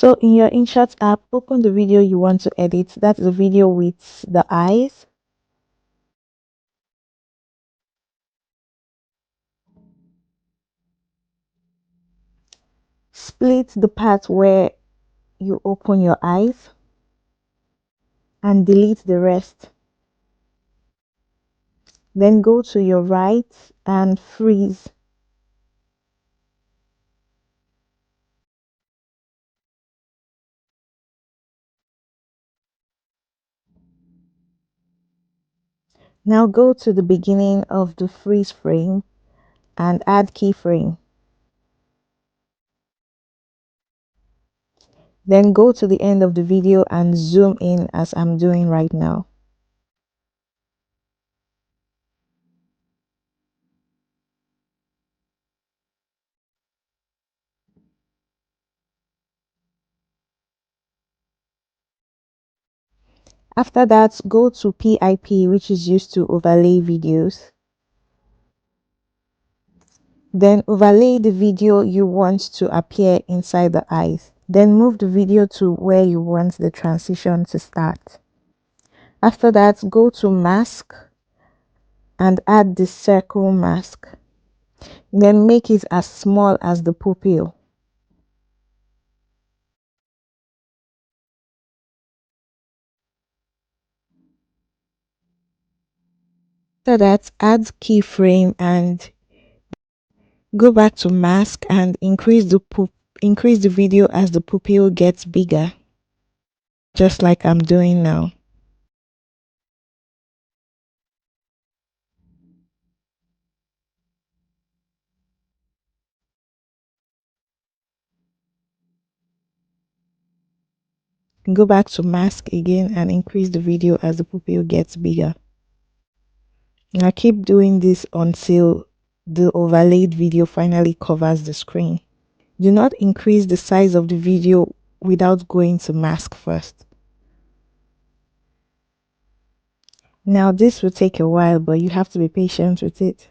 So in your InShot app, open the video you want to edit. That's the video with the eyes. Split the part where you open your eyes and delete the rest. Then go to your right and freeze. Now go to the beginning of the freeze frame and add keyframe. Then go to the end of the video and zoom in as I'm doing right now. After that, go to PIP, which is used to overlay videos. Then overlay the video you want to appear inside the eyes. Then move the video to where you want the transition to start. After that, go to mask and add the circle mask. Then make it as small as the pupil. After that, add keyframe and go back to mask and increase the video as the pupil gets bigger, just like I'm doing now. Go back to mask again and increase the video as the pupil gets bigger. Now keep doing this until the overlaid video finally covers the screen. Do not increase the size of the video without going to mask first. Now this will take a while, but you have to be patient with it.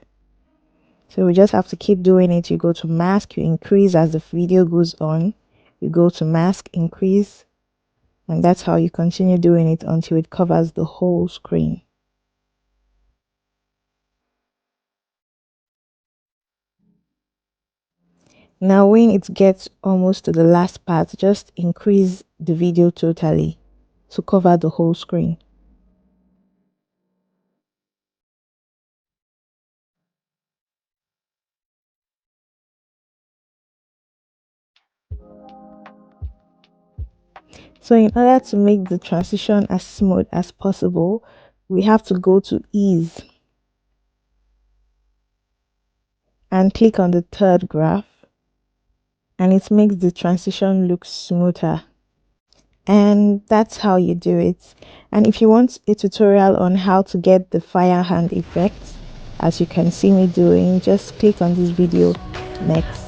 So we just have to keep doing it. You go to mask, you increase as the video goes on. You go to mask, increase, and that's how you continue doing it until it covers the whole screen. Now when it gets almost to the last part, just increase the video totally to cover the whole screen. So in order to make the transition as smooth as possible, we have to go to ease and click on the third graph, and it makes the transition look smoother. And that's how you do it. And if you want a tutorial on how to get the fire hand effect, as you can see me doing, just click on this video next.